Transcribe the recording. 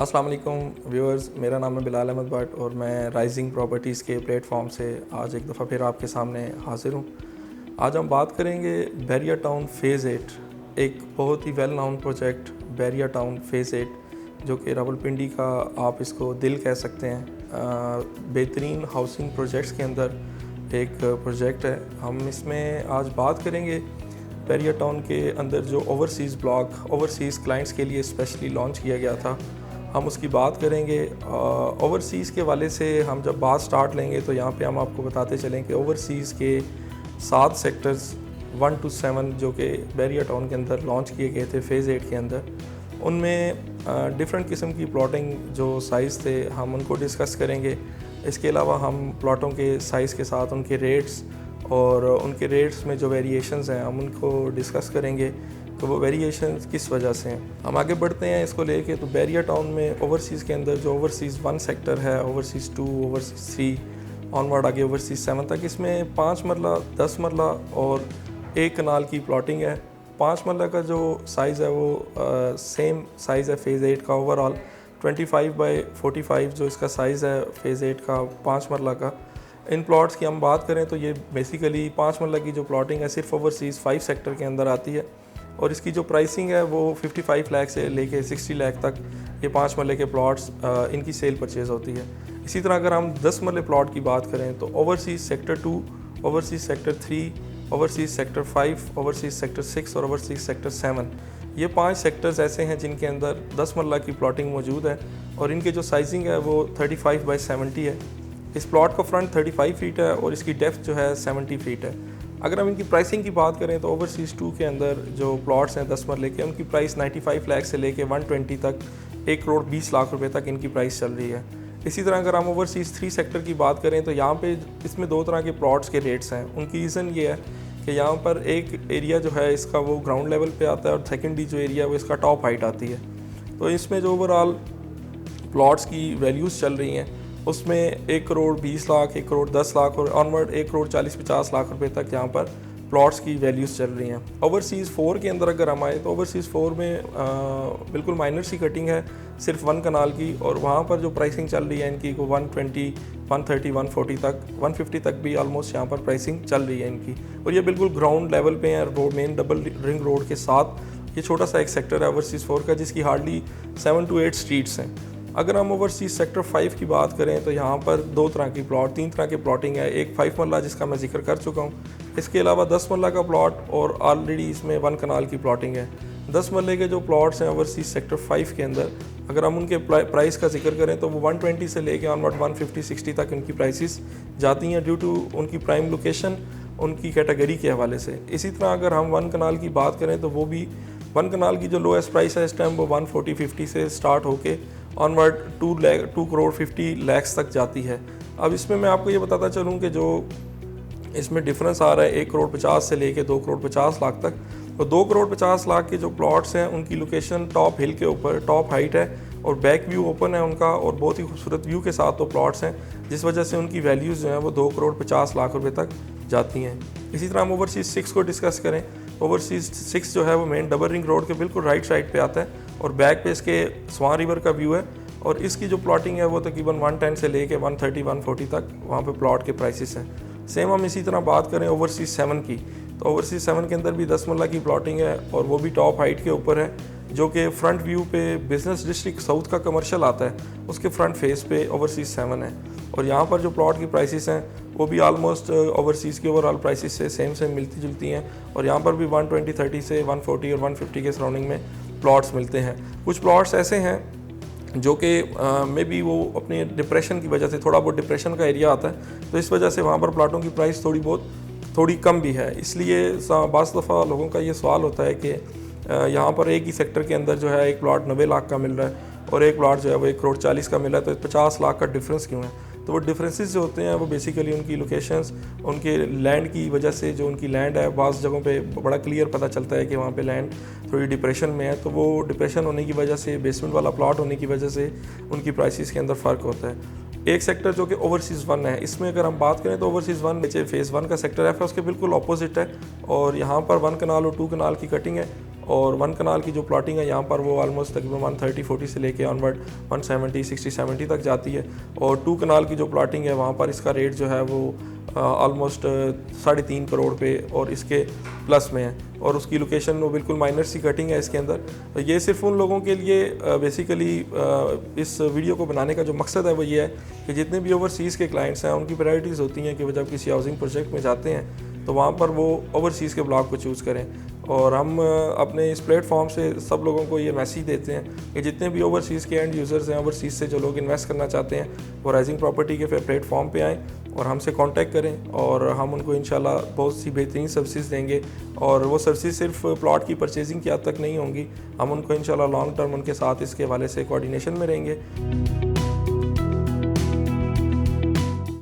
अस्सलाम वालेकुम व्यूअर्स, मेरा नाम है बिलाल अहमद भट्ट और मैं राइजिंग प्रॉपर्टीज़ के प्लेटफॉर्म से आज एक दफ़ा फिर आपके सामने हाजिर हूँ। आज हम बात करेंगे बैरिया टाउन फ़ेज़ 8, एक बहुत ही well known project Bairia town phase 8 जो कि रावलपिंडी का आप इसको दिल कह सकते हैं। बेहतरीन हाउसिंग प्रोजेक्ट्स के अंदर एक प्रोजेक्ट है। हम इसमें आज बात करेंगे बैरिया टाउन के अंदर जो ओवरसीज़ ब्लॉक ओवरसीज़ क्लाइंट्स के लिए स्पेशली लॉन्च किया गया था, हम उसकी बात करेंगे। ओवरसीज़ के वाले से हम जब बात स्टार्ट लेंगे तो यहाँ पे हम आपको बताते चलें कि ओवरसीज़ के 7 सेक्टर्स 1 to 7 जो कि बैरिया टाउन के अंदर लॉन्च किए गए थे फ़ेज़ 8 के अंदर, उनमें डिफरेंट किस्म की प्लॉटिंग जो साइज़ थे हम उनको डिस्कस करेंगे। इसके अलावा हम प्लॉटों के साइज़ के साथ उनके रेट्स और उनके रेट्स में जो वेरिएशंस हैं हम उनको डिस्कस करेंगे, तो वो वेरिएशंस किस वजह से हैं। हम आगे बढ़ते हैं इसको लेके। तो बैरिया टाउन में ओवरसीज़ के अंदर जो ओवरसीज़ 1 सेक्टर है, ओवरसीज़ 2, ओवरसीज़ 3 ऑनवर्ड आगे ओवरसीज़ 7 तक, इसमें 5 मरला, 10 मरला और 1 कनाल की प्लॉटिंग है। 5 मरला का जो साइज़ है वो सेम साइज़ है फ़ेज़ 8 का। ओवरऑल 25 बाई 45 जो इसका साइज़ है फ़ेज़ 8 का 5 मरला का। इन प्लॉट्स की हम बात करें तो ये बेसिकली 5 मरला की जो प्लॉटिंग है सिर्फ ओवरसीज़ 5 सेक्टर के अंदर आती है और इसकी जो प्राइसिंग है वो 55 लाख से लेके 60 लाख तक ये 5 मरले के प्लॉट्स इनकी सेल परचेज़ होती है। इसी तरह अगर हम 10 मरले प्लॉट की बात करें तो overseas sector 2, overseas sector 3, overseas sector 5, overseas sector 6 और ओवरसीज़ सेक्टर 7, ये 5 सेक्टर्स ऐसे हैं जिनके अंदर 10 मरला की प्लॉटिंग मौजूद है और इनके जो साइजिंग है वो 35 बाई 70 है। इस प्लॉट का फ्रंट 35 फीट है और इसकी डेप्थ जो है 70 फीट है। अगर हम इनकी प्राइसिंग की बात करें तो ओवरसीज़ 2 के अंदर जो प्लॉट्स हैं 10 मरले के, उनकी प्राइस 95 लाख से लेके 120 तक 1 करोड़ 20 लाख रुपए तक इनकी प्राइस चल रही है। इसी तरह अगर हम ओवरसीज़ 3 सेक्टर की बात करें तो यहाँ पे इसमें 2 तरह के प्लॉट्स के रेट्स हैं। उनकी रीज़न ये है कि यहाँ पर एक एरिया जो है इसका वो ग्राउंड लेवल पे आता है और सेकेंडरी जो एरिया है वो इसका टॉप हाइट आती है। तो इसमें जो ओवरऑल प्लॉट्स की वैल्यूज़ चल रही हैं उसमें 1 करोड़ 20 लाख, 1 करोड़ 10 लाख और ऑनवर्ड 1 करोड़ 40-50 लाख रुपए तक यहाँ पर प्लॉट्स की वैल्यूज़ चल रही हैं। ओवरसीज़ 4 के अंदर अगर हम आए तो ओवरसीज़ 4 में बिल्कुल माइनर सी कटिंग है सिर्फ 1 कनाल की और वहाँ पर जो प्राइसिंग चल रही है इनकी को 120, 130, 140 तक, 150 तक भी ऑलमोस्ट यहाँ पर प्राइसिंग चल रही है इनकी। और ये बिल्कुल ग्राउंड लेवल पे है, road main double ring road के साथ ये छोटा सा एक सेक्टर है ओवरसीज़ 4 का जिसकी हार्डली 7 to 8 स्ट्रीट्स हैं। अगर हम ओवरसीज़ सेक्टर 5 की बात करें तो यहाँ पर 3 तरह के प्लॉटिंग है। एक 5 मरला जिसका मैं जिक्र कर चुका हूँ, इसके अलावा 10 मरला का प्लॉट और ऑलरेडी इसमें 1 कनाल की प्लॉटिंग है। 10 मरले के जो प्लॉट्स हैं ओवरसीज़ सेक्टर 5 के अंदर अगर हम उनके प्राइस का जिक्र करें तो वो 120 से लेके ऑनवर्ड 150-60 तक उनकी प्राइसेस जाती हैं ड्यू टू उनकी प्राइम लोकेशन, उनकी कैटेगरी के हवाले से। इसी तरह अगर हम 1 कनाल की बात करें तो वो भी 1 कनाल की जो लोएस्ट प्राइस है इस टाइम वो 140-50 से स्टार्ट होके ऑनवर्ड 2 करोड़ 50 लाख तक जाती है। अब इसमें मैं आपको ये बताता चलूँ कि जो इसमें डिफरेंस आ रहा है 1 करोड़ 50 से लेके 2 करोड़ 50 लाख तक, तो 2 करोड़ 50 लाख के जो प्लॉट्स हैं उनकी लोकेशन टॉप हिल के ऊपर टॉप हाइट है और बैक व्यू ओपन है उनका और बहुत ही खूबसूरत व्यू के साथ तो प्लॉट्स हैं जिस वजह से उनकी वैल्यूज़ जो हैं वो 2 करोड़ 50 लाख रुपए तक जाती हैं। इसी तरह हम ओवरसीज़ 6 को डिस्कस करें। ओवरसीज़ 6 जो है वो मेन डबल रिंग रोड के बिल्कुल राइट साइड पे आता है और बैक पे इसके स्वां रिवर का व्यू है और इसकी जो प्लॉटिंग है वो तकरीबन 110 से लेके 130-140 तक वहाँ पे प्लॉट के प्राइसेस हैं। सेम हम इसी तरह बात करें ओवरसीज़ 7 की तो ओवरसीज़ 7 के अंदर भी 10 मरला की प्लॉटिंग है और वो भी टॉप हाइट के ऊपर है जो कि फ्रंट व्यू पे बिजनेस डिस्ट्रिक्ट साउथ का कमर्शियल आता है उसके फ्रंट फेस पे ओवरसीज़ 7 है और यहाँ पर जो प्लॉट की प्राइसेस हैं वो भी आलमोस्ट ओवरसीज़ की ओवरऑल प्राइसेस से सेम मिलती जुलती हैं और यहाँ पर भी 120-30 से 140 और 150 के सराउंडिंग में प्लॉट्स मिलते हैं। कुछ प्लॉट्स ऐसे हैं जो कि मे बी वो अपने डिप्रेशन की वजह से थोड़ा बहुत डिप्रेशन का एरिया आता है तो इस वजह से वहाँ पर प्लॉटों की प्राइस थोड़ी कम भी है। इसलिए बाज़ दफ़ा लोगों का ये सवाल होता है कि यहाँ पर एक ही सेक्टर के अंदर जो है एक प्लॉट 90 लाख का मिल रहा है और एक प्लॉट जो है वो 1 करोड़ 40 का मिल रहा है, तो 50 लाख का डिफरेंस क्यों है। तो वो डिफरेंसेस जो होते हैं वो बेसिकली उनकी लोकेशंस, उनके लैंड की वजह से, जो उनकी लैंड है बाज़ जगहों पे बड़ा क्लियर पता चलता है कि वहाँ पे लैंड थोड़ी डिप्रेशन में है, तो वो डिप्रेशन होने की वजह से, बेसमेंट वाला प्लॉट होने की वजह से उनकी प्राइसेस के अंदर फ़र्क होता है। एक सेक्टर जो कि ओवरसीज़ 1 है, इसमें अगर हम बात करें तो ओवरसीज़ 1 नीचे फ़ेज़ 1 का सेक्टर है उसके बिल्कुल अपोजिट है और यहाँ पर 1 कनाल और 2 कनाल की कटिंग है और 1 कनाल की जो प्लॉटिंग है यहाँ पर वो ऑलमोस्ट तकरीबन 130-40 से लेके ऑनवर्ड 170-60-70 तक जाती है। और 2 कनाल की जो प्लॉटिंग है वहाँ पर इसका रेट जो है वो ऑलमोस्ट 3.5 करोड़ पे और इसके प्लस में है। और उसकी लोकेशन वो बिल्कुल माइनर सी कटिंग है इसके अंदर। तो ये सिर्फ उन लोगों के लिए बेसिकली इस वीडियो को बनाने का जो मकसद है वो ये है कि जितने भी ओवरसीज़ के क्लाइंट्स हैं उनकी प्रायोरिटीज़ होती हैं कि वो जब किसी हाउसिंग प्रोजेक्ट में जाते हैं तो वहाँ पर वो ओवरसीज़ के ब्लॉक को चूज़ करें। और हम अपने इस प्लेटफॉर्म से सब लोगों को ये मैसेज देते हैं कि जितने भी ओवरसीज़ के एंड यूज़र्स हैं, ओवरसीज़ से जो लोग इन्वेस्ट करना चाहते हैं, वो राइजिंग प्रॉपर्टी के प्लेटफॉर्म पे आएँ और हमसे कांटेक्ट करें और हम उनको इंशाल्लाह बहुत सी बेहतरीन सर्विसेज देंगे। और वो सर्विसेज सिर्फ प्लॉट की परचेजिंग की हद तक नहीं होंगी, हम उनको इंशाल्लाह लॉन्ग टर्म उनके साथ इसके हवाले से कोऑर्डिनेशन में रहेंगे।